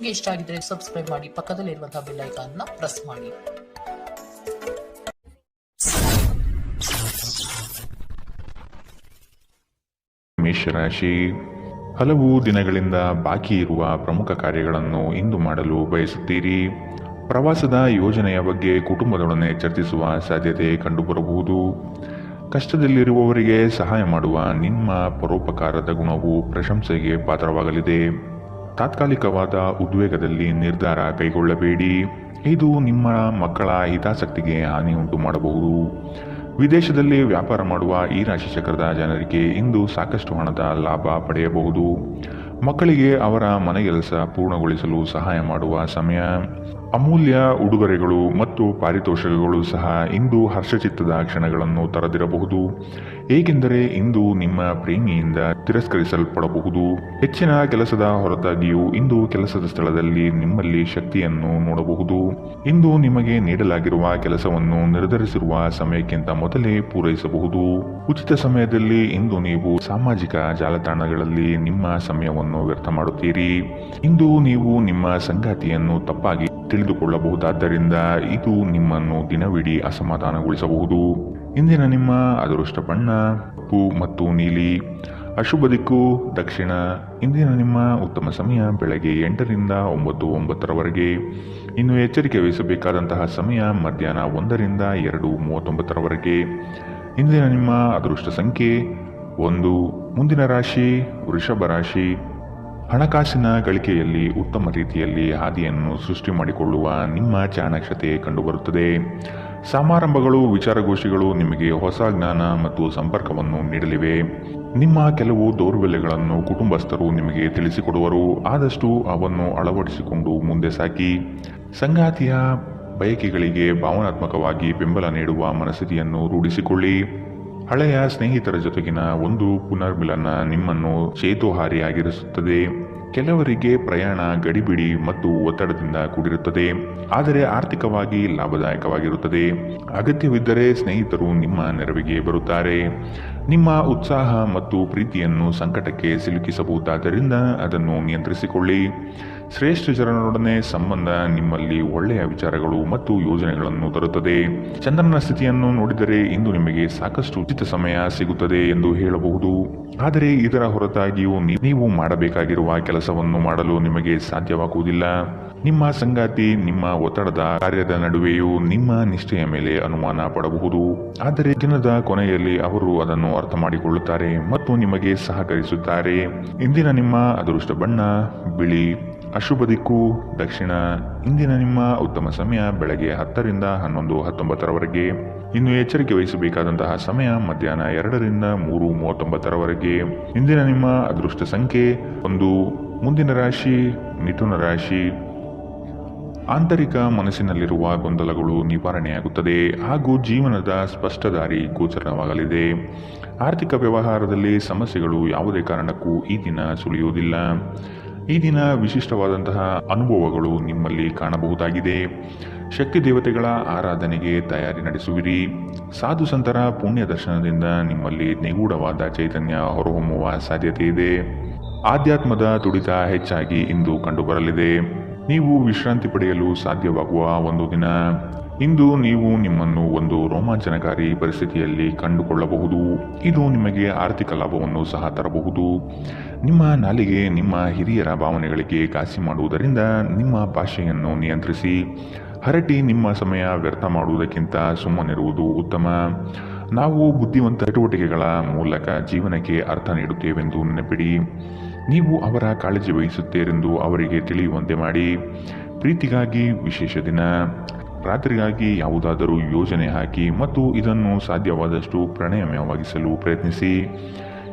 ನಿಮಗೆ ಇಷ್ಟ ಆಗಿದ್ರೆ ಸಬ್ಸ್ಕ್ರೈಬ್ ಮಾಡಿ, ಪಕ್ಕದಲ್ಲಿರುವಂತಹ ಬೆಲ್ ಐಕಾನ್ ನ ಪ್ರೆಸ್ ಮಾಡಿ. ಮೇಷರಾಶಿ, ಹಲವು ದಿನಗಳಿಂದ ಬಾಕಿ ಇರುವ ಪ್ರಮುಖ ಕಾರ್ಯಗಳನ್ನು ಇಂದು ಮಾಡಲು ಬಯಸುತ್ತೀರಿ. ಪ್ರವಾಸದ ಯೋಜನೆಯ ಬಗ್ಗೆ ಕುಟುಂಬದೊಡನೆ ಚರ್ಚಿಸುವ ಸಾಧ್ಯತೆ ಕಂಡುಬರಬಹುದು. ಕಷ್ಟದಲ್ಲಿರುವವರಿಗೆ ಸಹಾಯ ಮಾಡುವ ನಿಮ್ಮ ಪರೋಪಕಾರದ ಗುಣವು ಪ್ರಶಂಸೆಗೆ ಪಾತ್ರವಾಗಲಿದೆ. ತಾತ್ಕಾಲಿಕವಾದ ಉದ್ವೇಗದಲ್ಲಿ ನಿರ್ಧಾರ ಕೈಗೊಳ್ಳಬೇಡಿ, ಇದು ನಿಮ್ಮ ಮಕ್ಕಳ ಹಿತಾಸಕ್ತಿಗೆ ಹಾನಿ ಉಂಟು ಮಾಡಬಹುದು. ವಿದೇಶದಲ್ಲಿ ವ್ಯಾಪಾರ ಮಾಡುವ ಈ ರಾಶಿ ಚಕ್ರದ ಜನರಿಗೆ ಇಂದು ಸಾಕಷ್ಟು ಹಣದ ಲಾಭ ಪಡೆಯಬಹುದು. ಮಕ್ಕಳಿಗೆ ಅವರ ಮನೆಗೆಲಸ ಪೂರ್ಣಗೊಳಿಸಲು ಸಹಾಯ ಮಾಡುವ ಸಮಯ. ಅಮೂಲ್ಯ ಉಡುಗೊರೆಗಳು ಮತ್ತು ಪಾರಿತೋಷಕಗಳು ಸಹ ಇಂದು ಹರ್ಷಚಿತ್ತದ ಕ್ಷಣಗಳನ್ನು ತರದಿರಬಹುದು, ಏಕೆಂದರೆ ಇಂದು ನಿಮ್ಮ ಪ್ರೇಮಿಯಿಂದ ತಿರಸ್ಕರಿಸಲ್ಪಡಬಹುದು. ಹೆಚ್ಚಿನ ಕೆಲಸದ ಹೊರತಾಗಿಯೂ ಇಂದು ಕೆಲಸದ ಸ್ಥಳದಲ್ಲಿ ನಿಮ್ಮಲ್ಲಿ ಶಕ್ತಿಯನ್ನು ನೋಡಬಹುದು. ಇಂದು ನಿಮಗೆ ನೀಡಲಾಗಿರುವ ಕೆಲಸವನ್ನು ನಿರ್ಧರಿಸಿರುವ ಸಮಯಕ್ಕಿಂತ ಮೊದಲೇ ಪೂರೈಸಬಹುದು. ಉಚಿತ ಸಮಯದಲ್ಲಿ ಇಂದು ನೀವು ಸಾಮಾಜಿಕ ಜಾಲತಾಣಗಳಲ್ಲಿ ನಿಮ್ಮ ಸಮಯವನ್ನು ವ್ಯರ್ಥ ಮಾಡುತ್ತೀರಿ. ಇಂದು ನೀವು ನಿಮ್ಮ ಸಂಗಾತಿಯನ್ನು ತಪ್ಪಾಗಿ ತಿಳಿದುಕೊಳ್ಳಬಹುದಾದ್ದರಿಂದ ಇದು ನಿಮ್ಮನ್ನು ದಿನವಿಡೀ ಅಸಮಾಧಾನಗೊಳಿಸಬಹುದು. ಇಂದಿನ ನಿಮ್ಮ ಅದೃಷ್ಟ ಬಣ್ಣ ಕಪ್ಪು ಮತ್ತು ನೀಲಿ. ಅಶುಭ ದಿಕ್ಕು ದಕ್ಷಿಣ. ಇಂದಿನ ನಿಮ್ಮ ಉತ್ತಮ ಸಮಯ ಬೆಳಗ್ಗೆ 8ರಿಂದ 9:09 ಇನ್ನು ಎಚ್ಚರಿಕೆ ವಹಿಸಬೇಕಾದಂತಹ ಸಮಯ ಮಧ್ಯಾಹ್ನ 1ರಿಂದ 2:39. ಇಂದಿನ ನಿಮ್ಮ ಅದೃಷ್ಟ ಸಂಖ್ಯೆ 1. ಮುಂದಿನ ರಾಶಿ ವೃಷಭ ರಾಶಿ. ಹಣಕಾಸಿನ ಗಳಿಕೆಯಲ್ಲಿ ಉತ್ತಮ ರೀತಿಯಲ್ಲಿ ಹಾದಿಯನ್ನು ಸೃಷ್ಟಿ ಮಾಡಿಕೊಳ್ಳುವ ನಿಮ್ಮ ಚಾಣಾಕ್ಷತೆ ಕಂಡುಬರುತ್ತದೆ. ಸಮಾರಂಭಗಳು, ವಿಚಾರಗೋಷ್ಠಿಗಳು ನಿಮಗೆ ಹೊಸ ಜ್ಞಾನ ಮತ್ತು ಸಂಪರ್ಕವನ್ನು ನೀಡಲಿವೆ. ನಿಮ್ಮ ಕೆಲವು ದೌರ್ಬಲ್ಯಗಳನ್ನು ಕುಟುಂಬಸ್ಥರು ನಿಮಗೆ ತಿಳಿಸಿಕೊಡುವರು, ಆದಷ್ಟು ಅವನ್ನು ಅಳವಡಿಸಿಕೊಂಡು ಮುಂದೆ ಸಾಗಿ. ಸಂಗಾತಿಯ ಬಯಕೆಗಳಿಗೆ ಭಾವನಾತ್ಮಕವಾಗಿ ಬೆಂಬಲ ನೀಡುವ ಮನಸ್ಥಿತಿಯನ್ನು ರೂಢಿಸಿಕೊಳ್ಳಿ. ಹಳೆಯ ಸ್ನೇಹಿತರ ಜೊತೆಗಿನ ಒಂದು ಪುನರ್ಮಿಲನ ನಿಮ್ಮನ್ನು ಚೇತೋಹಾರಿಯಾಗಿರಿಸುತ್ತದೆ. ಕೆಲವರಿಗೆ ಪ್ರಯಾಣ ಗಡಿಬಿಡಿ ಮತ್ತು ಒತ್ತಡದಿಂದ ಕೂಡಿರುತ್ತದೆ, ಆದರೆ ಆರ್ಥಿಕವಾಗಿ ಲಾಭದಾಯಕವಾಗಿರುತ್ತದೆ. ಅಗತ್ಯವಿದ್ದರೆ ಸ್ನೇಹಿತರು ನಿಮ್ಮ ನೆರವಿಗೆ ಬರುತ್ತಾರೆ. ನಿಮ್ಮ ಉತ್ಸಾಹ ಮತ್ತು ಪ್ರೀತಿಯನ್ನು ಸಂಕಟಕ್ಕೆ ಸಿಲುಕಿಸಬಹುದಾದ್ದರಿಂದ ಅದನ್ನು ನಿಯಂತ್ರಿಸಿಕೊಳ್ಳಿ. ಶ್ರೇಷ್ಠ ಜನರೊಡನೆ ಸಂಬಂಧ ನಿಮ್ಮಲ್ಲಿ ಒಳ್ಳೆಯ ವಿಚಾರಗಳು ಮತ್ತು ಯೋಜನೆಗಳನ್ನು ತರುತ್ತದೆ. ಚಂದ್ರನ ಸ್ಥಿತಿಯನ್ನು ನೋಡಿದರೆ ಇಂದು ನಿಮಗೆ ಸಾಕಷ್ಟು ಉಚಿತ ಸಮಯ ಸಿಗುತ್ತದೆ ಎಂದು ಹೇಳಬಹುದು, ಆದರೆ ಇದರ ಹೊರತಾಗಿಯೂ ನೀವು ಮಾಡಬೇಕಾಗಿರುವ ಕೆಲಸವನ್ನು ಮಾಡಲು ನಿಮಗೆ ಸಾಧ್ಯವಾಗುವುದಿಲ್ಲ. ನಿಮ್ಮ ಸಂಗಾತಿ ನಿಮ್ಮ ಒತ್ತಡದ ಕಾರ್ಯದ ನಡುವೆಯೂ ನಿಮ್ಮ ನಿಷ್ಠೆಯ ಮೇಲೆ ಅನುಮಾನ ಪಡಬಹುದು, ಆದರೆ ದಿನದ ಕೊನೆಯಲ್ಲಿ ಅವರು ಅದನ್ನು ಅರ್ಥ ಮಾಡಿಕೊಳ್ಳುತ್ತಾರೆ ಮತ್ತು ನಿಮಗೆ ಸಹಕರಿಸುತ್ತಾರೆ. ಇಂದಿನ ನಿಮ್ಮ ಅದೃಷ್ಟ ಬಣ್ಣ ಬಿಳಿ. ಅಶುಭ ದಿಕ್ಕು ದಕ್ಷಿಣ. ಇಂದಿನ ನಿಮ್ಮ ಉತ್ತಮ ಸಮಯ ಬೆಳಗ್ಗೆ 10ರಿಂದ 11:19. ಇನ್ನು ಎಚ್ಚರಿಕೆ ವಹಿಸಬೇಕಾದಂತಹ ಸಮಯ ಮಧ್ಯಾಹ್ನ 2ರಿಂದ 3:39. ಇಂದಿನ ನಿಮ್ಮ ಅದೃಷ್ಟ ಸಂಖ್ಯೆ 1. ಮುಂದಿನ ರಾಶಿ ಮಿಥುನ ರಾಶಿ. ಆಂತರಿಕ ಮನಸ್ಸಿನಲ್ಲಿರುವ ಗೊಂದಲಗಳು ನಿವಾರಣೆಯಾಗುತ್ತದೆ ಹಾಗೂ ಜೀವನದ ಸ್ಪಷ್ಟ ದಾರಿ ಗೋಚರವಾಗಲಿದೆ. ಆರ್ಥಿಕ ವ್ಯವಹಾರದಲ್ಲಿ ಸಮಸ್ಯೆಗಳು ಯಾವುದೇ ಕಾರಣಕ್ಕೂ ಈ ದಿನ ಸುಳಿಯುವುದಿಲ್ಲ. ಈ ದಿನ ವಿಶಿಷ್ಟವಾದಂತಹ ಅನುಭವಗಳು ನಿಮ್ಮಲ್ಲಿ ಕಾಣಬಹುದಾಗಿದೆ. ಶಕ್ತಿ ದೇವತೆಗಳ ಆರಾಧನೆಗೆ ತಯಾರಿ ನಡೆಸುವಿರಿ. ಸಾಧು ಸಂತರ ಪುಣ್ಯ ದರ್ಶನದಿಂದ ನಿಮ್ಮಲ್ಲಿ ನಿಗೂಢವಾದ ಚೈತನ್ಯ ಹೊರಹೊಮ್ಮುವ ಸಾಧ್ಯತೆ ಇದೆ. ಆಧ್ಯಾತ್ಮದ ತುಡಿತ ಹೆಚ್ಚಾಗಿ ಇಂದು ಕಂಡುಬರಲಿದೆ. ನೀವು ವಿಶ್ರಾಂತಿ ಪಡೆಯಲು ಸಾಧ್ಯವಾಗುವ ಒಂದು ದಿನ. ಇಂದು ನೀವು ನಿಮ್ಮನ್ನು ಒಂದು ರೋಮಾಂಚನಕಾರಿ ಪರಿಸ್ಥಿತಿಯಲ್ಲಿ ಕಂಡುಕೊಳ್ಳಬಹುದು. ಇದು ನಿಮಗೆ ಆರ್ಥಿಕ ಲಾಭವನ್ನು ಸಹ ತರಬಹುದು. ನಿಮ್ಮ ನಾಲಿಗೆ ನಿಮ್ಮ ಹಿರಿಯರ ಭಾವನೆಗಳಿಗೆ ಘಾಸಿ ಮಾಡುವುದರಿಂದ ನಿಮ್ಮ ಭಾಷೆಯನ್ನು ನಿಯಂತ್ರಿಸಿ. ಹರಟಿ ನಿಮ್ಮ ಸಮಯ ವ್ಯರ್ಥ ಮಾಡುವುದಕ್ಕಿಂತ ಸುಮ್ಮನಿರುವುದು ಉತ್ತಮ. ನಾವು ಬುದ್ಧಿವಂತ ಚಟುವಟಿಕೆಗಳ ಮೂಲಕ ಜೀವನಕ್ಕೆ ಅರ್ಥ ನೀಡುತ್ತೇವೆಂದು ನೆನಪಿಡಿ. ನೀವು ಅವರ ಕಾಳಜಿ ವಹಿಸುತ್ತೀರೆಂದು ಅವರಿಗೆ ತಿಳಿಯುವಂತೆ ಮಾಡಿ. ಪ್ರೀತಿಗಾಗಿ ವಿಶೇಷ ದಿನ. ರಾತ್ರಿಗಾಗಿ ಯಾವುದಾದರೂ ಯೋಜನೆ ಹಾಕಿ ಮತ್ತು ಇದನ್ನು ಸಾಧ್ಯವಾದಷ್ಟು ಪ್ರಣಯಮಯವಾಗಿಸಲು ಪ್ರಯತ್ನಿಸಿ.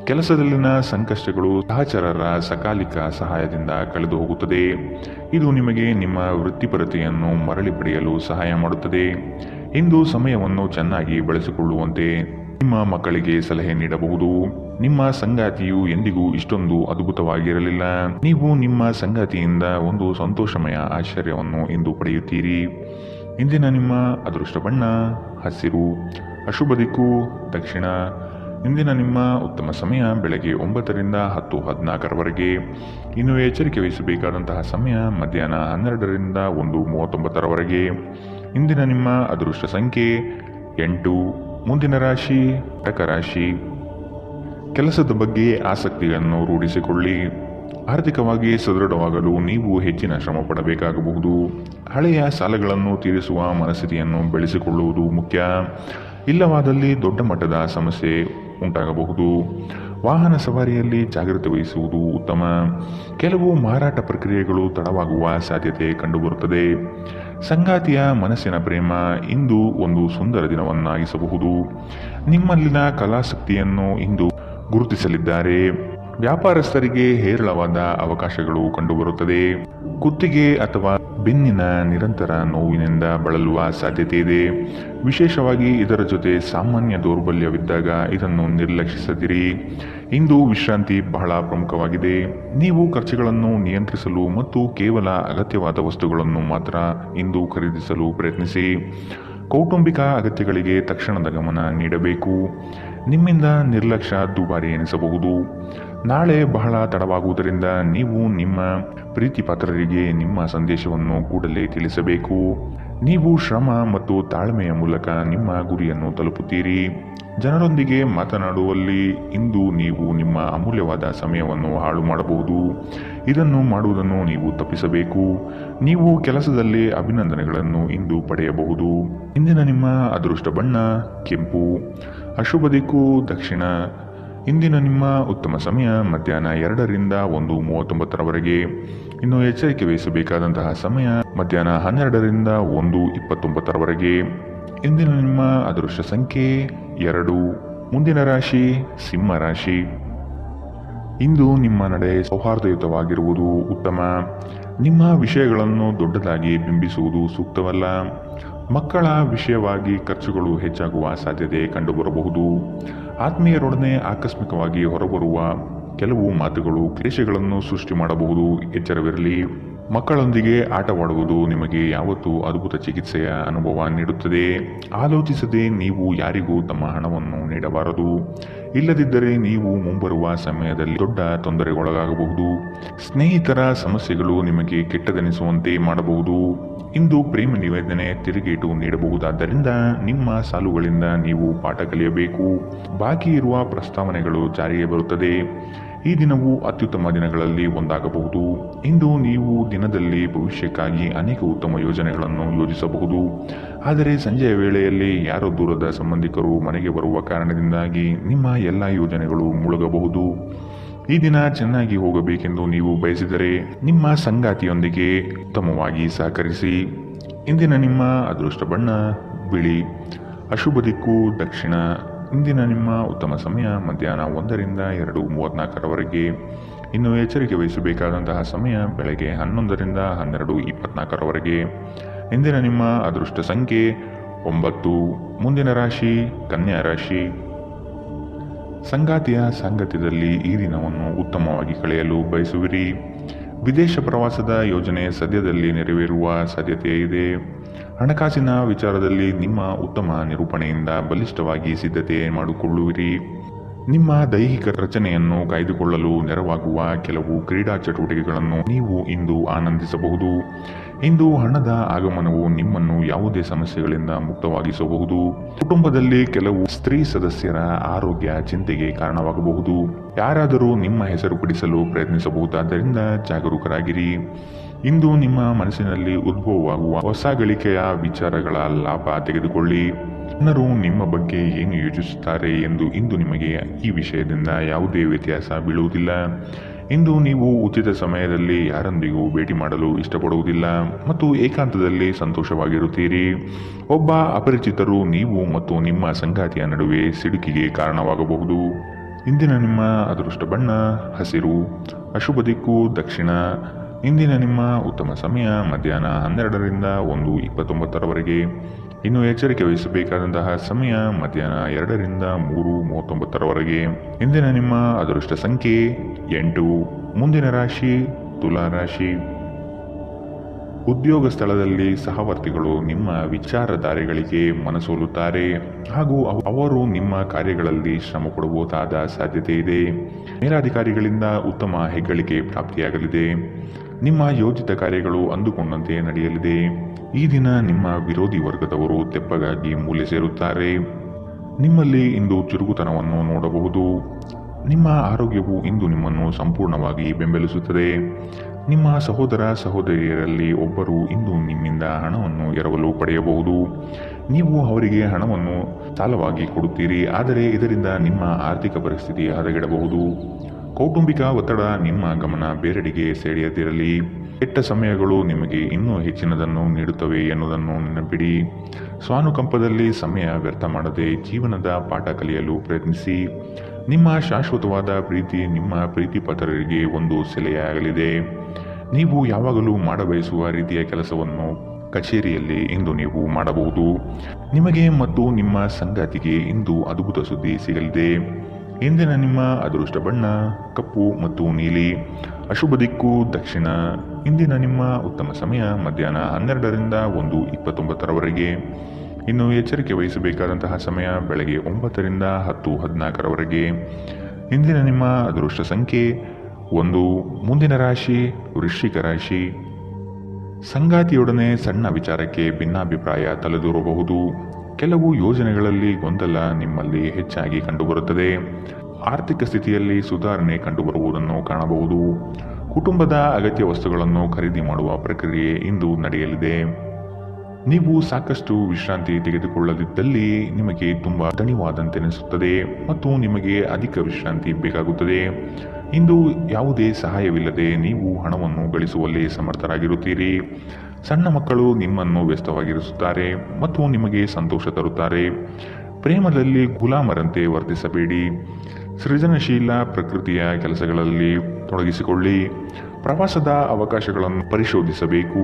ಕೆಲಸದಲ್ಲಿನ ಸಂಕಷ್ಟಗಳು ಸಹಚರರ ಸಕಾಲಿಕ ಸಹಾಯದಿಂದ ಕಳೆದು ಹೋಗುತ್ತದೆ. ಇದು ನಿಮಗೆ ನಿಮ್ಮ ವೃತ್ತಿಪರತೆಯನ್ನು ಮರಳಿ ಪಡೆಯಲು ಸಹಾಯ ಮಾಡುತ್ತದೆ. ಇಂದು ಸಮಯವನ್ನು ಚೆನ್ನಾಗಿ ಬಳಸಿಕೊಳ್ಳುವಂತೆ ನಿಮ್ಮ ಮಕ್ಕಳಿಗೆ ಸಲಹೆ ನೀಡಬಹುದು. ನಿಮ್ಮ ಸಂಗಾತಿಯು ಎಂದಿಗೂ ಇಷ್ಟೊಂದು ಅದ್ಭುತವಾಗಿರಲಿಲ್ಲ. ನೀವು ನಿಮ್ಮ ಸಂಗಾತಿಯಿಂದ ಒಂದು ಸಂತೋಷಮಯ ಆಶ್ಚರ್ಯವನ್ನು ಇಂದು ಪಡೆಯುತ್ತೀರಿ. ಇಂದಿನ ನಿಮ್ಮ ಅದೃಷ್ಟ ಬಣ್ಣ ಹಸಿರು. ಅಶುಭ ದಿಕ್ಕು ದಕ್ಷಿಣ. ಇಂದಿನ ನಿಮ್ಮ ಉತ್ತಮ ಸಮಯ ಬೆಳಗ್ಗೆ 9ರಿಂದ 10:14ರವರೆಗೆ. ಇನ್ನು ಎಚ್ಚರಿಕೆ ವಹಿಸಬೇಕಾದಂತಹ ಸಮಯ ಮಧ್ಯಾಹ್ನ 12ರಿಂದ 1:39ರವರೆಗೆ. ಇಂದಿನ ನಿಮ್ಮ ಅದೃಷ್ಟ ಸಂಖ್ಯೆ 8. ಮುಂದಿನ ರಾಶಿ ಕಟಕ ರಾಶಿ. ಕೆಲಸದ ಬಗ್ಗೆ ಆಸಕ್ತಿಯನ್ನು ರೂಢಿಸಿಕೊಳ್ಳಿ. ಆರ್ಥಿಕವಾಗಿ ಸದೃಢವಾಗಲು ನೀವು ಹೆಚ್ಚಿನ ಶ್ರಮ ಪಡಬೇಕಾಗಬಹುದು. ಹಳೆಯ ಸಾಲಗಳನ್ನು ತೀರಿಸುವ ಮನಸ್ಥಿತಿಯನ್ನು ಬೆಳೆಸಿಕೊಳ್ಳುವುದು ಮುಖ್ಯ. ಇಲ್ಲವಾದಲ್ಲಿ ದೊಡ್ಡ ಮಟ್ಟದ ಸಮಸ್ಯೆ ಉಂಟಾಗಬಹುದು. ವಾಹನ ಸವಾರಿಯಲ್ಲಿ ಜಾಗ್ರತೆ ವಹಿಸುವುದು ಉತ್ತಮ. ಕೆಲವು ಮಾರಾಟ ಪ್ರಕ್ರಿಯೆಗಳು ತಡವಾಗುವ ಸಾಧ್ಯತೆ ಕಂಡುಬರುತ್ತದೆ. ಸಂಗಾತಿಯ ಮನಸ್ಸಿನ ಪ್ರೇಮ ಇಂದು ಒಂದು ಸುಂದರ ದಿನವನ್ನಾಗಿಸಬಹುದು. ನಿಮ್ಮಲ್ಲಿನ ಕಲಾಸಕ್ತಿಯನ್ನು ಇಂದು ಗುರುತಿಸಲಿದ್ದಾರೆ. ವ್ಯಾಪಾರಸ್ಥರಿಗೆ ಹೇರಳವಾದ ಅವಕಾಶಗಳು ಕಂಡುಬರುತ್ತದೆ. ಕುತ್ತಿಗೆ ಅಥವಾ ಬೆನ್ನಿನ ನಿರಂತರ ನೋವಿನಿಂದ ಬಳಲುವ ಸಾಧ್ಯತೆ ಇದೆ. ವಿಶೇಷವಾಗಿ ಇದರ ಜೊತೆ ಸಾಮಾನ್ಯ ದೌರ್ಬಲ್ಯವಿದ್ದಾಗ ಇದನ್ನು ನಿರ್ಲಕ್ಷಿಸದಿರಿ. ಇಂದು ವಿಶ್ರಾಂತಿ ಬಹಳ ಪ್ರಮುಖವಾಗಿದೆ. ನೀವು ಖರ್ಚುಗಳನ್ನು ನಿಯಂತ್ರಿಸಲು ಮತ್ತು ಕೇವಲ ಅಗತ್ಯವಾದ ವಸ್ತುಗಳನ್ನು ಮಾತ್ರ ಇಂದು ಖರೀದಿಸಲು ಪ್ರಯತ್ನಿಸಿ. ಕೌಟುಂಬಿಕ ಅಗತ್ಯಗಳಿಗೆ ತಕ್ಷಣದ ಗಮನ ನೀಡಬೇಕು. ನಿಮ್ಮಿಂದ ನಿರ್ಲಕ್ಷ್ಯ ದುಬಾರಿ ಎನಿಸಬಹುದು. ನಾಳೆ ಬಹಳ ತಡವಾಗುವುದರಿಂದ ನೀವು ನಿಮ್ಮ ಪ್ರೀತಿಪಾತ್ರರಿಗೆ ನಿಮ್ಮ ಸಂದೇಶವನ್ನು ಕೂಡಲೇ ತಿಳಿಸಬೇಕು. ನೀವು ಶ್ರಮ ಮತ್ತು ತಾಳ್ಮೆಯ ಮೂಲಕ ನಿಮ್ಮ ಗುರಿಯನ್ನು ತಲುಪುತ್ತೀರಿ. ಜನರೊಂದಿಗೆ ಮಾತನಾಡುವಲ್ಲಿ ಇಂದು ನೀವು ನಿಮ್ಮ ಅಮೂಲ್ಯವಾದ ಸಮಯವನ್ನು ಹಾಳು ಮಾಡಬಹುದು. ಇದನ್ನು ಮಾಡುವುದನ್ನು ನೀವು ತಪ್ಪಿಸಬೇಕು. ನೀವು ಕೆಲಸದಲ್ಲಿ ಅಭಿನಂದನೆಗಳನ್ನು ಇಂದು ಪಡೆಯಬಹುದು. ಇಂದಿನ ನಿಮ್ಮ ಅದೃಷ್ಟ ಬಣ್ಣ ಕೆಂಪು. ಅಶುಭ ದಿಕ್ಕು ದಕ್ಷಿಣ. ಇಂದಿನ ನಿಮ್ಮ ಉತ್ತಮ ಸಮಯ ಮಧ್ಯಾಹ್ನ 2ರಿಂದ 1:39ರವರೆಗೆ. ಇನ್ನು ಎಚ್ಚರಿಕೆ ವಹಿಸಬೇಕಾದಂತಹ ಸಮಯ ಮಧ್ಯಾಹ್ನ 12ರಿಂದ 1:29ರವರೆಗೆ. ಇಂದಿನ ನಿಮ್ಮ ಅದೃಷ್ಟ ಸಂಖ್ಯೆ 2. ಮುಂದಿನ ರಾಶಿ ಸಿಂಹ ರಾಶಿ. ಇಂದು ನಿಮ್ಮ ನಡೆ ಸೌಹಾರ್ದಯುತವಾಗಿರುವುದು ಉತ್ತಮ. ನಿಮ್ಮ ವಿಷಯಗಳನ್ನು ದೊಡ್ಡದಾಗಿ ಬಿಂಬಿಸುವುದು ಸೂಕ್ತವಲ್ಲ. ಮಕ್ಕಳ ವಿಷಯವಾಗಿ ಖರ್ಚುಗಳು ಹೆಚ್ಚಾಗುವ ಸಾಧ್ಯತೆ ಕಂಡುಬರಬಹುದು. ಆತ್ಮೀಯರೊಡನೆ ಆಕಸ್ಮಿಕವಾಗಿ ಹೊರಬರುವ ಕೆಲವು ಮಾತುಗಳು ಕ್ಲೇಶಗಳನ್ನು ಸೃಷ್ಟಿ ಮಾಡಬಹುದು. ಎಚ್ಚರವಿರಲಿ. ಮಕ್ಕಳೊಂದಿಗೆ ಆಟವಾಡುವುದು ನಿಮಗೆ ಯಾವತ್ತೂ ಅದ್ಭುತ ಚಿಕಿತ್ಸೆಯ ಅನುಭವ ನೀಡುತ್ತದೆ. ಆಲೋಚಿಸದೆ ನೀವು ಯಾರಿಗೂ ತಮ್ಮ ಹಣವನ್ನು ನೀಡಬಾರದು. ಇಲ್ಲದಿದ್ದರೆ ನೀವು ಮುಂಬರುವ ಸಮಯದಲ್ಲಿ ದೊಡ್ಡ ತೊಂದರೆಗೊಳಗಾಗಬಹುದು. ಸ್ನೇಹಿತರ ಸಮಸ್ಯೆಗಳು ನಿಮಗೆ ಕೆಟ್ಟದೆನಿಸುವಂತೆ ಮಾಡಬಹುದು. ಇಂದು ಪ್ರೇಮ ನಿವೇದನೆ ತಿರುಗೇಟು ನೀಡಬಹುದಾದ್ದರಿಂದ ನಿಮ್ಮ ಸಾಲುಗಳಿಂದ ನೀವು ಪಾಠ ಕಲಿಯಬೇಕು. ಬಾಕಿ ಇರುವ ಪ್ರಸ್ತಾವನೆಗಳು ಜಾರಿಗೆ ಬರುತ್ತದೆ. ಈ ದಿನವು ಅತ್ಯುತ್ತಮ ದಿನಗಳಲ್ಲಿ ಒಂದಾಗಬಹುದು. ಇಂದು ನೀವು ದಿನದಲ್ಲಿ ಭವಿಷ್ಯಕ್ಕಾಗಿ ಅನೇಕ ಉತ್ತಮ ಯೋಜನೆಗಳನ್ನು ಯೋಜಿಸಬಹುದು. ಆದರೆ ಸಂಜೆಯ ವೇಳೆಯಲ್ಲಿ ಯಾರೋ ದೂರದ ಸಂಬಂಧಿಕರು ಮನೆಗೆ ಬರುವ ಕಾರಣದಿಂದಾಗಿ ನಿಮ್ಮ ಎಲ್ಲ ಯೋಜನೆಗಳು ಮುಳುಗಬಹುದು. ಈ ದಿನ ಚೆನ್ನಾಗಿ ಹೋಗಬೇಕೆಂದು ನೀವು ಬಯಸಿದರೆ ನಿಮ್ಮ ಸಂಗಾತಿಯೊಂದಿಗೆ ಉತ್ತಮವಾಗಿ ಸಹಕರಿಸಿ. ಇಂದಿನ ನಿಮ್ಮ ಅದೃಷ್ಟ ಬಣ್ಣ ಬಿಳಿ. ಅಶುಭ ದಿಕ್ಕು ದಕ್ಷಿಣ. ಇಂದಿನ ನಿಮ್ಮ ಉತ್ತಮ ಸಮಯ ಮಧ್ಯಾಹ್ನ 1ರಿಂದ 2:34ರವರೆಗೆ. ಇನ್ನು ಎಚ್ಚರಿಕೆ ವಹಿಸಬೇಕಾದಂತಹ ಸಮಯ ಬೆಳಗ್ಗೆ 11ರಿಂದ 12:24ರವರೆಗೆ. ಇಂದಿನ ನಿಮ್ಮ ಅದೃಷ್ಟ ಸಂಖ್ಯೆ 9. ಮುಂದಿನ ರಾಶಿ ಕನ್ಯಾ ರಾಶಿ. ಸಂಗಾತಿಯ ಸಾಂಗತ್ಯದಲ್ಲಿ ಈ ದಿನವನ್ನು ಉತ್ತಮವಾಗಿ ಕಳೆಯಲು ಬಯಸುವಿರಿ. ವಿದೇಶ ಪ್ರವಾಸದ ಯೋಜನೆ ಸದ್ಯದಲ್ಲಿ ನೆರವೇರುವ ಸಾಧ್ಯತೆ ಇದೆ. ಹಣಕಾಸಿನ ವಿಚಾರದಲ್ಲಿ ನಿಮ್ಮ ಉತ್ತಮ ನಿರೂಪಣೆಯಿಂದ ಬಲಿಷ್ಠವಾಗಿ ಸಿದ್ಧತೆ ಮಾಡಿಕೊಳ್ಳುವಿರಿ. ನಿಮ್ಮ ದೈಹಿಕ ರಚನೆಯನ್ನು ಕಾಯ್ದುಕೊಳ್ಳಲು ನೆರವಾಗುವ ಕೆಲವು ಕ್ರೀಡಾ ಚಟುವಟಿಕೆಗಳನ್ನು ನೀವು ಇಂದು ಆನಂದಿಸಬಹುದು. ಇಂದು ಹಣದ ಆಗಮನವು ನಿಮ್ಮನ್ನು ಯಾವುದೇ ಸಮಸ್ಯೆಗಳಿಂದ ಮುಕ್ತವಾಗಿಸಬಹುದು. ಕುಟುಂಬದಲ್ಲಿ ಕೆಲವು ಸ್ತ್ರೀ ಸದಸ್ಯರ ಆರೋಗ್ಯ ಚಿಂತೆಗೆ ಕಾರಣವಾಗಬಹುದು. ಯಾರಾದರೂ ನಿಮ್ಮ ಹೆಸರು ಪಡಿಸಲು ಪ್ರಯತ್ನಿಸಬಹುದಾದ್ದರಿಂದ ಜಾಗರೂಕರಾಗಿರಿ. ಇಂದು ನಿಮ್ಮ ಮನಸ್ಸಿನಲ್ಲಿ ಉದ್ಭವವಾಗುವ ಹೊಸ ಗಳಿಕೆಯ ವಿಚಾರಗಳ ಲಾಭ ತೆಗೆದುಕೊಳ್ಳಿ. ಜನರು ನಿಮ್ಮ ಬಗ್ಗೆ ಏನು ಯೋಚಿಸುತ್ತಾರೆ ಎಂದು ಇಂದು ನಿಮಗೆ ಈ ವಿಷಯದಿಂದ ಯಾವುದೇ ವ್ಯತ್ಯಾಸ ಬೀಳುವುದಿಲ್ಲ. ಇಂದು ನೀವು ಉಚಿತ ಸಮಯದಲ್ಲಿ ಯಾರೊಂದಿಗೂ ಭೇಟಿ ಮಾಡಲು ಇಷ್ಟಪಡುವುದಿಲ್ಲ ಮತ್ತು ಏಕಾಂತದಲ್ಲಿ ಸಂತೋಷವಾಗಿರುತ್ತೀರಿ. ಒಬ್ಬ ಅಪರಿಚಿತರು ನೀವು ಮತ್ತು ನಿಮ್ಮ ಸಂಗಾತಿಯ ನಡುವೆ ಸಿಡುಕಿಗೆ ಕಾರಣವಾಗಬಹುದು. ಇಂದಿನ ನಿಮ್ಮ ಅದೃಷ್ಟ ಬಣ್ಣ ಹಸಿರು. ಅಶುಭ ದಿಕ್ಕು ದಕ್ಷಿಣ. ಇಂದಿನ ನಿಮ್ಮ ಉತ್ತಮ ಸಮಯ ಮಧ್ಯಾಹ್ನ 12ರಿಂದ 1:29ರವರೆಗೆ. ಇನ್ನು ಎಚ್ಚರಿಕೆ ವಹಿಸಬೇಕಾದಂತಹ ಸಮಯ ಮಧ್ಯಾಹ್ನ 2ರಿಂದ 3:39ರವರೆಗೆ. ಇಂದಿನ ನಿಮ್ಮ ಅದೃಷ್ಟ ಸಂಖ್ಯೆ 8. ಮುಂದಿನ ರಾಶಿ ತುಲಾ ರಾಶಿ. ಉದ್ಯೋಗ ಸ್ಥಳದಲ್ಲಿ ಸಹವರ್ತಿಗಳು ನಿಮ್ಮ ವಿಚಾರಧಾರೆಗಳಿಗೆ ಮನಸೋಲುತ್ತಾರೆ ಹಾಗೂ ಅವರು ನಿಮ್ಮ ಕಾರ್ಯಗಳಲ್ಲಿ ಶ್ರಮ ಪಡಬಹುದಾದ ಸಾಧ್ಯತೆ ಇದೆ. ಮೇಲಾಧಿಕಾರಿಗಳಿಂದ ಉತ್ತಮ ಹೆಗ್ಗಳಿಕೆ ಪ್ರಾಪ್ತಿಯಾಗಲಿದೆ. ನಿಮ್ಮ ಯೋಜಿತ ಕಾರ್ಯಗಳು ಅಂದುಕೊಂಡಂತೆ ನಡೆಯಲಿದೆ. ಈ ದಿನ ನಿಮ್ಮ ವಿರೋಧಿ ವರ್ಗದವರು ತೆಪ್ಪಗಾಗಿ ಮೂಲೆ ಸೇರುತ್ತಾರೆ. ನಿಮ್ಮಲ್ಲಿ ಇಂದು ಚುರುಕುತನವನ್ನು ನೋಡಬಹುದು. ನಿಮ್ಮ ಆರೋಗ್ಯವು ಇಂದು ನಿಮ್ಮನ್ನು ಸಂಪೂರ್ಣವಾಗಿ ಬೆಂಬಲಿಸುತ್ತದೆ. ನಿಮ್ಮ ಸಹೋದರ ಸಹೋದರಿಯರಲ್ಲಿ ಒಬ್ಬರು ಇಂದು ನಿಮ್ಮಿಂದ ಹಣವನ್ನು ಎರವಲು ಪಡೆಯಬಹುದು. ನೀವು ಅವರಿಗೆ ಹಣವನ್ನು ಸಾಲವಾಗಿ ಕೊಡುತ್ತೀರಿ, ಆದರೆ ಇದರಿಂದ ನಿಮ್ಮ ಆರ್ಥಿಕ ಪರಿಸ್ಥಿತಿ ಹದಗೆಡಬಹುದು. ಕೌಟುಂಬಿಕ ಒತ್ತಡ ನಿಮ್ಮ ಗಮನ ಬೇರೆಡೆಗೆ ಸೆಳೆಯದಿರಲಿ. ಕೆಟ್ಟ ಸಮಯಗಳು ನಿಮಗೆ ಇನ್ನೂ ಹೆಚ್ಚಿನದನ್ನು ನೀಡುತ್ತವೆ ಎನ್ನುವುದನ್ನು ನೆನಪಿಡಿ. ಸ್ವಾನುಕಂಪದಲ್ಲಿ ಸಮಯ ವ್ಯರ್ಥ ಮಾಡದೆ ಜೀವನದ ಪಾಠ ಕಲಿಯಲು ಪ್ರಯತ್ನಿಸಿ. ನಿಮ್ಮ ಶಾಶ್ವತವಾದ ಪ್ರೀತಿ ನಿಮ್ಮ ಪ್ರೀತಿಪಾತ್ರರಿಗೆ ಒಂದು ಸೆಲೆಯಾಗಲಿದೆ. ನೀವು ಯಾವಾಗಲೂ ಮಾಡಬಯಸುವ ರೀತಿಯ ಕೆಲಸವನ್ನು ಕಚೇರಿಯಲ್ಲಿ ಇಂದು ನೀವು ಮಾಡಬಹುದು. ನಿಮಗೆ ಮತ್ತು ನಿಮ್ಮ ಸಂಗಾತಿಗೆ ಇಂದು ಅದ್ಭುತ ಸುದ್ದಿ ಸಿಗಲಿದೆ. ಇಂದಿನ ನಿಮ್ಮ ಅದೃಷ್ಟ ಬಣ್ಣ ಕಪ್ಪು ಮತ್ತು ನೀಲಿ. ಅಶುಭ ದಿಕ್ಕು ದಕ್ಷಿಣ. ಇಂದಿನ ನಿಮ್ಮ ಉತ್ತಮ ಸಮಯ ಮಧ್ಯಾಹ್ನ 12ರಿಂದ 1:29 ಇನ್ನು ಎಚ್ಚರಿಕೆ ವಹಿಸಬೇಕಾದಂತಹ ಸಮಯ ಬೆಳಗ್ಗೆ 9ರಿಂದ 10:14 ಇಂದಿನ ನಿಮ್ಮ ಅದೃಷ್ಟ ಸಂಖ್ಯೆ 1. ಮುಂದಿನ ರಾಶಿ ವೃಶ್ಚಿಕ ರಾಶಿ. ಸಂಗಾತಿಯೊಡನೆ ಸಣ್ಣ ವಿಚಾರಕ್ಕೆ ಭಿನ್ನಾಭಿಪ್ರಾಯ ತಲೆದೂರಬಹುದು. ಕೆಲವು ಯೋಜನೆಗಳಲ್ಲಿ ಗೊಂದಲ ನಿಮ್ಮಲ್ಲಿ ಹೆಚ್ಚಾಗಿ ಕಂಡುಬರುತ್ತದೆ. ಆರ್ಥಿಕ ಸ್ಥಿತಿಯಲ್ಲಿ ಸುಧಾರಣೆ ಕಂಡುಬರುವುದನ್ನು ಕಾಣಬಹುದು. ಕುಟುಂಬದ ಅಗತ್ಯ ವಸ್ತುಗಳನ್ನು ಖರೀದಿ ಮಾಡುವ ಪ್ರಕ್ರಿಯೆ ಇಂದು ನಡೆಯಲಿದೆ. ನೀವು ಸಾಕಷ್ಟು ವಿಶ್ರಾಂತಿ ತೆಗೆದುಕೊಳ್ಳದಿದ್ದಲ್ಲಿ ನಿಮಗೆ ತುಂಬ ದಣಿವಾದಂತೆನಿಸುತ್ತದೆ ಮತ್ತು ನಿಮಗೆ ಅಧಿಕ ವಿಶ್ರಾಂತಿ ಬೇಕಾಗುತ್ತದೆ. ಇಂದು ಯಾವುದೇ ಸಹಾಯವಿಲ್ಲದೆ ನೀವು ಹಣವನ್ನು ಗಳಿಸುವಲ್ಲಿ ಸಮರ್ಥರಾಗಿರುತ್ತೀರಿ. ಸಣ್ಣ ಮಕ್ಕಳು ನಿಮ್ಮನ್ನು ವ್ಯಸ್ತವಾಗಿರಿಸುತ್ತಾರೆ ಮತ್ತು ನಿಮಗೆ ಸಂತೋಷ ತರುತ್ತಾರೆ. ಪ್ರೇಮದಲ್ಲಿ ಗುಲಾಮರಂತೆ ವರ್ತಿಸಬೇಡಿ. ಸೃಜನಶೀಲ ಪ್ರಕೃತಿಯ ಕೆಲಸಗಳಲ್ಲಿ ತೊಡಗಿಸಿಕೊಳ್ಳಿ. ಪ್ರವಾಸದ ಅವಕಾಶಗಳನ್ನು ಪರಿಶೋಧಿಸಬೇಕು.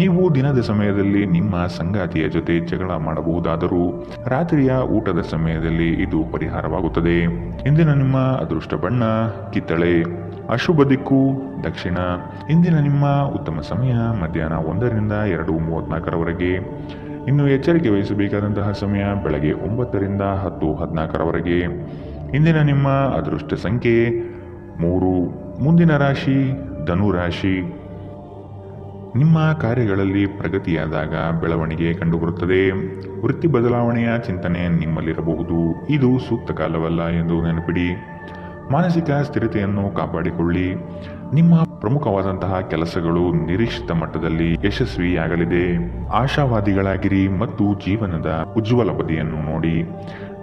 ನೀವು ದಿನದ ಸಮಯದಲ್ಲಿ ನಿಮ್ಮ ಸಂಗಾತಿಯ ಜೊತೆ ಜಗಳ ಮಾಡಬಹುದಾದರೂ ರಾತ್ರಿಯ ಊಟದ ಸಮಯದಲ್ಲಿ ಇದು ಪರಿಹಾರವಾಗುತ್ತದೆ. ಇಂದಿನ ನಿಮ್ಮ ಅದೃಷ್ಟ ಬಣ್ಣ ಕಿತ್ತಳೆ. ಅಶುಭ ದಿಕ್ಕು ದಕ್ಷಿಣ. ಇಂದಿನ ನಿಮ್ಮ ಉತ್ತಮ ಸಮಯ ಮಧ್ಯಾಹ್ನ 1ರಿಂದ 2:34 ಇನ್ನು ಎಚ್ಚರಿಕೆ ವಹಿಸಬೇಕಾದಂತಹ ಸಮಯ ಬೆಳಗ್ಗೆ 9ರಿಂದ 10:14 ಇಂದಿನ ನಿಮ್ಮ ಅದೃಷ್ಟ ಸಂಖ್ಯೆ 3. ಮುಂದಿನ ರಾಶಿ ಧನುರಾಶಿ. ನಿಮ್ಮ ಕಾರ್ಯಗಳಲ್ಲಿ ಪ್ರಗತಿಯಾದಾಗ ಬೆಳವಣಿಗೆ ಕಂಡುಬರುತ್ತದೆ. ವೃತ್ತಿ ಬದಲಾವಣೆಯ ಚಿಂತನೆ ನಿಮ್ಮಲ್ಲಿರಬಹುದು. ಇದು ಸೂಕ್ತ ಕಾಲವಲ್ಲ ಎಂದು ನೆನಪಿಡಿ. ಮಾನಸಿಕ ಸ್ಥಿರತೆಯನ್ನು ಕಾಪಾಡಿಕೊಳ್ಳಿ. ನಿಮ್ಮ ಪ್ರಮುಖವಾದಂತಹ ಕೆಲಸಗಳು ನಿರೀಕ್ಷಿತ ಮಟ್ಟದಲ್ಲಿ ಯಶಸ್ವಿಯಾಗಲಿದೆ. ಆಶಾವಾದಿಗಳಾಗಿರಿ ಮತ್ತು ಜೀವನದ ಉಜ್ವಲ ಬದಿಯನ್ನು ನೋಡಿ.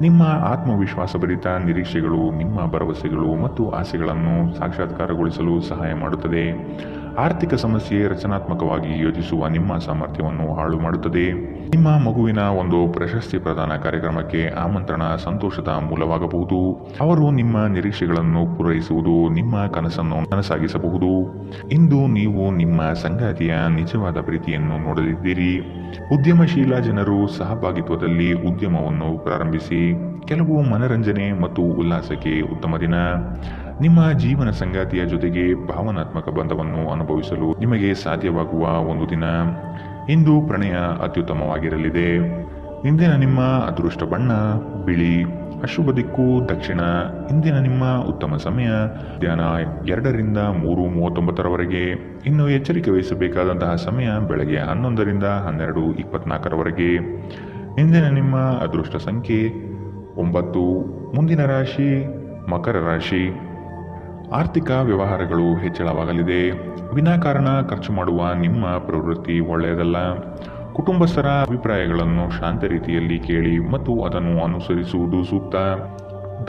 ನಿಮ್ಮ ಆತ್ಮವಿಶ್ವಾಸಭರಿತ ನಿರೀಕ್ಷೆಗಳು ನಿಮ್ಮ ಭರವಸೆಗಳು ಮತ್ತು ಆಸೆಗಳನ್ನು ಸಾಕ್ಷಾತ್ಕಾರಗೊಳಿಸಲು ಸಹಾಯ ಮಾಡುತ್ತದೆ. ಆರ್ಥಿಕ ಸಮಸ್ಯೆ ರಚನಾತ್ಮಕವಾಗಿ ಯೋಚಿಸುವ ನಿಮ್ಮ ಸಾಮರ್ಥ್ಯವನ್ನು ಹಾಳು ಮಾಡುತ್ತದೆ. ನಿಮ್ಮ ಮಗುವಿನ ಒಂದು ಪ್ರಶಸ್ತಿ ಪ್ರದಾನ ಕಾರ್ಯಕ್ರಮಕ್ಕೆ ಆಮಂತ್ರಣ ಸಂತೋಷದ ಮೂಲವಾಗಬಹುದು. ಅವರು ನಿಮ್ಮ ನಿರೀಕ್ಷೆಗಳನ್ನು ಪೂರೈಸುವುದು ನಿಮ್ಮ ಕನಸನ್ನು ನನಸಾಗಿಸಬಹುದು. ಇಂದು ನೀವು ನಿಮ್ಮ ಸಂಗಾತಿಯ ನಿಜವಾದ ಪ್ರೀತಿಯನ್ನು ನೋಡಲಿದ್ದೀರಿ. ಉದ್ಯಮಶೀಲ ಜನರು ಸಹಭಾಗಿತ್ವದಲ್ಲಿ ಉದ್ಯಮವನ್ನು ಪ್ರಾರಂಭಿಸಿ. ಕೆಲವು ಮನರಂಜನೆ ಮತ್ತು ಉಲ್ಲಾಸಕ್ಕೆ ಉತ್ತಮ ದಿನ. ನಿಮ್ಮ ಜೀವನ ಸಂಗಾತಿಯ ಜೊತೆಗೆ ಭಾವನಾತ್ಮಕ ಬಂಧವನ್ನು ಅನುಭವಿಸಲು ನಿಮಗೆ ಸಾಧ್ಯವಾಗುವ ಒಂದು ದಿನ. ಇಂದು ಪ್ರಣಯ ಅತ್ಯುತ್ತಮವಾಗಿರಲಿದೆ. ಇಂದಿನ ನಿಮ್ಮ ಅದೃಷ್ಟ ಬಣ್ಣ ಬಿಳಿ. ಅಶುಭ ದಿಕ್ಕು ದಕ್ಷಿಣ. ಇಂದಿನ ನಿಮ್ಮ ಉತ್ತಮ ಸಮಯ ಮಧ್ಯಾಹ್ನ 2ರಿಂದ 3:39 ಇನ್ನು ಎಚ್ಚರಿಕೆ ವಹಿಸಬೇಕಾದಂತಹ ಸಮಯ ಬೆಳಗ್ಗೆ 11ರಿಂದ 12:24 ಇಂದಿನ ನಿಮ್ಮ ಅದೃಷ್ಟ ಸಂಖ್ಯೆ 9. ಮುಂದಿನ ರಾಶಿ ಮಕರ ರಾಶಿ. ಆರ್ಥಿಕ ವ್ಯವಹಾರಗಳು ಹೆಚ್ಚಳವಾಗಲಿದೆ. ವಿನಾಕಾರಣ ಖರ್ಚು ಮಾಡುವ ನಿಮ್ಮ ಪ್ರವೃತ್ತಿ ಒಳ್ಳೆಯದಲ್ಲ. ಕುಟುಂಬಸ್ಥರ ಅಭಿಪ್ರಾಯಗಳನ್ನು ಶಾಂತ ರೀತಿಯಲ್ಲಿ ಕೇಳಿ ಮತ್ತು ಅದನ್ನು ಅನುಸರಿಸುವುದು ಸೂಕ್ತ.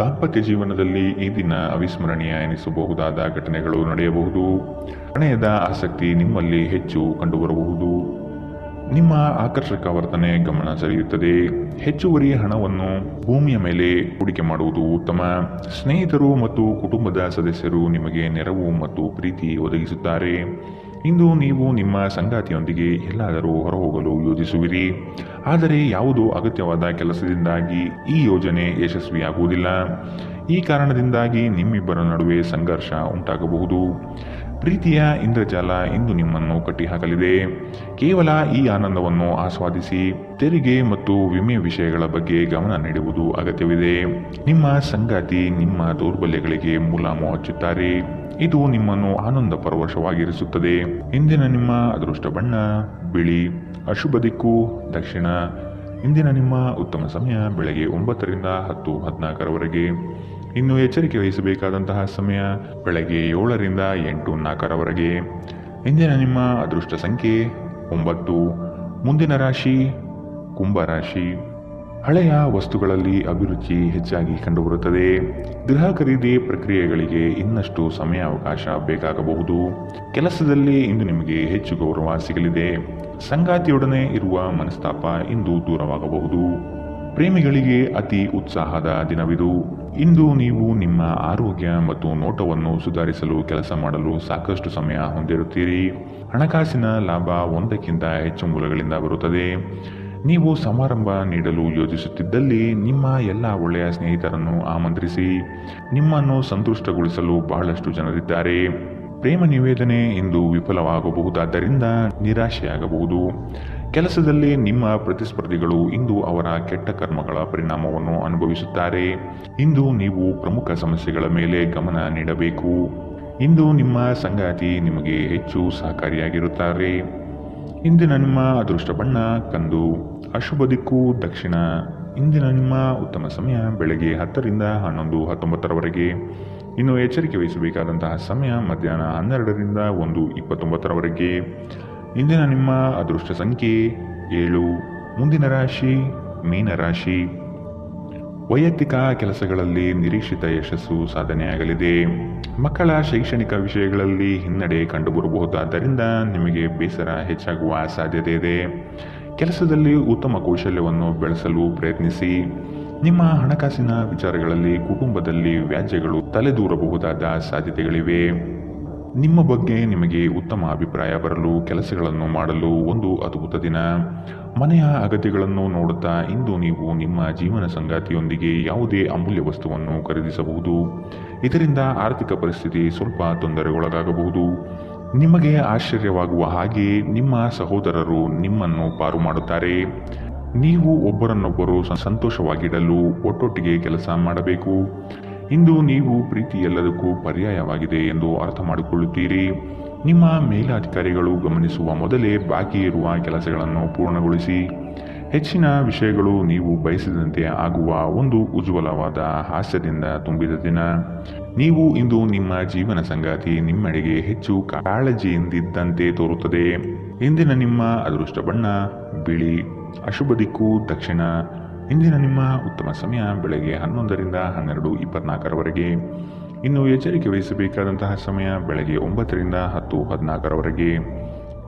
ದಾಂಪತ್ಯ ಜೀವನದಲ್ಲಿ ಈ ದಿನ ಅವಿಸ್ಮರಣೀಯ ಎನಿಸಬಹುದಾದ ಘಟನೆಗಳು ನಡೆಯಬಹುದು. ಪ್ರಣಯದ ಆಸಕ್ತಿ ನಿಮ್ಮಲ್ಲಿ ಹೆಚ್ಚು ಕಂಡುಬರಬಹುದು. ನಿಮ್ಮ ಆಕರ್ಷಕ ವರ್ತನೆ ಗಮನ ಸೆಳೆಯುತ್ತದೆ. ಹೆಚ್ಚುವರಿ ಹಣವನ್ನು ಭೂಮಿಯ ಮೇಲೆ ಹೂಡಿಕೆ ಮಾಡುವುದು ಉತ್ತಮ. ಸ್ನೇಹಿತರು ಮತ್ತು ಕುಟುಂಬದ ಸದಸ್ಯರು ನಿಮಗೆ ನೆರವು ಮತ್ತು ಪ್ರೀತಿ ಒದಗಿಸುತ್ತಾರೆ. ಇಂದು ನೀವು ನಿಮ್ಮ ಸಂಗಾತಿಯೊಂದಿಗೆ ಎಲ್ಲಾದರೂ ಹೊರಹೋಗಲು ಯೋಜಿಸುವಿರಿ. ಆದರೆ ಯಾವುದೋ ಅಗತ್ಯವಾದ ಕೆಲಸದಿಂದಾಗಿ ಈ ಯೋಜನೆ ಯಶಸ್ವಿಯಾಗುವುದಿಲ್ಲ. ಈ ಕಾರಣದಿಂದಾಗಿ ನಿಮ್ಮಿಬ್ಬರ ನಡುವೆ ಸಂಘರ್ಷ ಉಂಟಾಗಬಹುದು. ಪ್ರೀತಿಯ ಇಂದ್ರಜಾಲ ಇಂದು ನಿಮ್ಮನ್ನು ಕಟ್ಟಿಹಾಕಲಿದೆ. ಕೇವಲ ಈ ಆನಂದವನ್ನು ಆಸ್ವಾದಿಸಿ. ತೆರಿಗೆ ಮತ್ತು ವಿಮೆ ವಿಷಯಗಳ ಬಗ್ಗೆ ಗಮನ ನೀಡುವುದು ಅಗತ್ಯವಿದೆ. ನಿಮ್ಮ ಸಂಗಾತಿ ನಿಮ್ಮ ದೌರ್ಬಲ್ಯಗಳಿಗೆ ಮುಲಾಮು ಹಚ್ಚುತ್ತಾರೆ. ಇದು ನಿಮ್ಮನ್ನು ಆನಂದ ಪರವಶವಾಗಿರಿಸುತ್ತದೆ. ಇಂದಿನ ನಿಮ್ಮ ಅದೃಷ್ಟ ಬಣ್ಣ ಬಿಳಿ. ಅಶುಭ ದಿಕ್ಕು ದಕ್ಷಿಣ. ಇಂದಿನ ನಿಮ್ಮ ಉತ್ತಮ ಸಮಯ ಬೆಳಗ್ಗೆ 9 ರಿಂದ 10:14 ಇನ್ನು ಎಚ್ಚರಿಕೆ ವಹಿಸಬೇಕಾದಂತಹ ಸಮಯ ಬೆಳಗ್ಗೆ 7 ರಿಂದ 8:04 ಇಂದಿನ ನಿಮ್ಮ ಅದೃಷ್ಟ ಸಂಖ್ಯೆ 9. ಮುಂದಿನ ರಾಶಿ ಕುಂಭರಾಶಿ. ಹಳೆಯ ವಸ್ತುಗಳಲ್ಲಿ ಅಭಿರುಚಿ ಹೆಚ್ಚಾಗಿ ಕಂಡುಬರುತ್ತದೆ. ಗೃಹ ಖರೀದಿ ಪ್ರಕ್ರಿಯೆಗಳಿಗೆ ಇನ್ನಷ್ಟು ಸಮಯಾವಕಾಶ ಬೇಕಾಗಬಹುದು. ಕೆಲಸದಲ್ಲಿ ಇಂದು ನಿಮಗೆ ಹೆಚ್ಚು ಗೌರವ ಸಿಗಲಿದೆ. ಸಂಗಾತಿಯೊಡನೆ ಇರುವ ಮನಸ್ತಾಪ ಇಂದು ದೂರವಾಗಬಹುದು. ಪ್ರೇಮಿಗಳಿಗೆ ಅತಿ ಉತ್ಸಾಹದ ದಿನವಿದು. ಇಂದು ನೀವು ನಿಮ್ಮ ಆರೋಗ್ಯ ಮತ್ತು ನೋಟವನ್ನು ಸುಧಾರಿಸಲು ಕೆಲಸ ಮಾಡಲು ಸಾಕಷ್ಟು ಸಮಯ ಹೊಂದಿರುತ್ತೀರಿ. ಹಣಕಾಸಿನ ಲಾಭ ಒಂದಕ್ಕಿಂತ ಹೆಚ್ಚು ಮೂಲಗಳಿಂದ ಬರುತ್ತದೆ. ನೀವು ಸಮಾರಂಭ ನೀಡಲು ಯೋಜಿಸುತ್ತಿದ್ದಲ್ಲಿ ನಿಮ್ಮ ಎಲ್ಲ ಒಳ್ಳೆಯ ಸ್ನೇಹಿತರನ್ನು ಆಮಂತ್ರಿಸಿ. ನಿಮ್ಮನ್ನು ಸಂತುಷ್ಟಗೊಳಿಸಲು ಬಹಳಷ್ಟು ಜನರಿದ್ದಾರೆ. ಪ್ರೇಮ ನಿವೇದನೆ ಇಂದು ವಿಫಲವಾಗಬಹುದಾದ್ದರಿಂದ ನಿರಾಶೆಯಾಗಬಹುದು. ಕೆಲಸದಲ್ಲಿ ನಿಮ್ಮ ಪ್ರತಿಸ್ಪರ್ಧಿಗಳು ಇಂದು ಅವರ ಕೆಟ್ಟ ಕರ್ಮಗಳ ಪರಿಣಾಮವನ್ನು ಅನುಭವಿಸುತ್ತಾರೆ. ಇಂದು ನೀವು ಪ್ರಮುಖ ಸಮಸ್ಯೆಗಳ ಮೇಲೆ ಗಮನ ನೀಡಬೇಕು. ಇಂದು ನಿಮ್ಮ ಸಂಗಾತಿ ನಿಮಗೆ ಹೆಚ್ಚು ಸಹಕಾರಿಯಾಗಿರುತ್ತಾರೆ. ಇಂದಿನ ನಿಮ್ಮ ಅದೃಷ್ಟ ಬಣ್ಣ ಕಂದು. ಅಶುಭ ದಿಕ್ಕು ದಕ್ಷಿಣ. ಇಂದಿನ ನಿಮ್ಮ ಉತ್ತಮ ಸಮಯ ಬೆಳಗ್ಗೆ 10 ರಿಂದ 11:19 ಇನ್ನು ಎಚ್ಚರಿಕೆ ವಹಿಸಬೇಕಾದಂತಹ ಸಮಯ ಮಧ್ಯಾಹ್ನ 12 ರಿಂದ 1:29 ಇಂದಿನ ನಿಮ್ಮ ಅದೃಷ್ಟ ಸಂಖ್ಯೆ 7. ಮುಂದಿನ ರಾಶಿ ಮೀನರಾಶಿ. ವೈಯಕ್ತಿಕ ಕೆಲಸಗಳಲ್ಲಿ ನಿರೀಕ್ಷಿತ ಯಶಸ್ಸು ಸಾಧನೆಯಾಗಲಿದೆ. ಮಕ್ಕಳ ಶೈಕ್ಷಣಿಕ ವಿಷಯಗಳಲ್ಲಿ ಹಿನ್ನಡೆ ಕಂಡುಬರಬಹುದಾದ್ದರಿಂದ ನಿಮಗೆ ಬೇಸರ ಹೆಚ್ಚಾಗುವ ಸಾಧ್ಯತೆ ಇದೆ. ಕೆಲಸದಲ್ಲಿ ಉತ್ತಮ ಕೌಶಲ್ಯವನ್ನು ಬೆಳೆಸಲು ಪ್ರಯತ್ನಿಸಿ. ನಿಮ್ಮ ಹಣಕಾಸಿನ ವಿಚಾರಗಳಲ್ಲಿ ಕುಟುಂಬದಲ್ಲಿ ವ್ಯಾಜ್ಯಗಳು ತಲೆದೂರಬಹುದಾದ ಸಾಧ್ಯತೆಗಳಿವೆ. ನಿಮ್ಮ ಬಗ್ಗೆ ನಿಮಗೆ ಉತ್ತಮ ಅಭಿಪ್ರಾಯ ಬರಲು ಕೆಲಸಗಳನ್ನು ಮಾಡಲು ಒಂದು ಅದ್ಭುತ ದಿನ. ಮನೆಯ ಅಗತ್ಯಗಳನ್ನು ನೋಡುತ್ತಾ ಇಂದು ನೀವು ನಿಮ್ಮ ಜೀವನ ಸಂಗಾತಿಯೊಂದಿಗೆ ಯಾವುದೇ ಅಮೂಲ್ಯ ವಸ್ತುವನ್ನು ಖರೀದಿಸಬಹುದು. ಇದರಿಂದ ಆರ್ಥಿಕ ಪರಿಸ್ಥಿತಿ ಸ್ವಲ್ಪ ತೊಂದರೆಗೊಳಗಾಗಬಹುದು. ನಿಮಗೆ ಆಶ್ಚರ್ಯವಾಗುವ ಹಾಗೆ ನಿಮ್ಮ ಸಹೋದರರು ನಿಮ್ಮನ್ನು ಪಾರು ಮಾಡುತ್ತಾರೆ. ನೀವು ಒಬ್ಬರನ್ನೊಬ್ಬರು ಸಂತೋಷವಾಗಿಡಲು ಒಟ್ಟೊಟ್ಟಿಗೆ ಕೆಲಸ ಮಾಡಬೇಕು. ಇಂದು ನೀವು ಪ್ರೀತಿ ಎಲ್ಲದಕ್ಕೂ ಪರ್ಯಾಯವಾಗಿದೆ ಎಂದು ಅರ್ಥ ಮಾಡಿಕೊಳ್ಳುತ್ತೀರಿ. ನಿಮ್ಮ ಮೇಲಾಧಿಕಾರಿಗಳು ಗಮನಿಸುವ ಮೊದಲೇ ಬಾಕಿ ಇರುವ ಕೆಲಸಗಳನ್ನು ಪೂರ್ಣಗೊಳಿಸಿ. ಹೆಚ್ಚಿನ ವಿಷಯಗಳು ನೀವು ಬಯಸಿದಂತೆ ಆಗುವ ಒಂದು ಉಜ್ವಲವಾದ ಹಾಸ್ಯದಿಂದ ತುಂಬಿದ ದಿನ. ನೀವು ಇಂದು ನಿಮ್ಮ ಜೀವನ ಸಂಗಾತಿ ನಿಮ್ಮೆಡೆಗೆ ಹೆಚ್ಚು ಕಾಳಜಿಯಿಂದಿದ್ದಂತೆ ತೋರುತ್ತದೆ. ಇಂದಿನ ನಿಮ್ಮ ಅದೃಷ್ಟ ಬಣ್ಣ ಬಿಳಿ. ಅಶುಭ ದಿಕ್ಕು ದಕ್ಷಿಣ. ಇಂದಿನ ನಿಮ್ಮ ಉತ್ತಮ ಸಮಯ ಬೆಳಗ್ಗೆ 11 ರಿಂದ 12:24 ಇನ್ನು ಎಚ್ಚರಿಕೆ ವಹಿಸಬೇಕಾದಂತಹ ಸಮಯ ಬೆಳಗ್ಗೆ 9 ರಿಂದ 10:14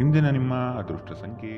ಇಂದಿನ ನಿಮ್ಮ ಅದೃಷ್ಟ ಸಂಖ್ಯೆ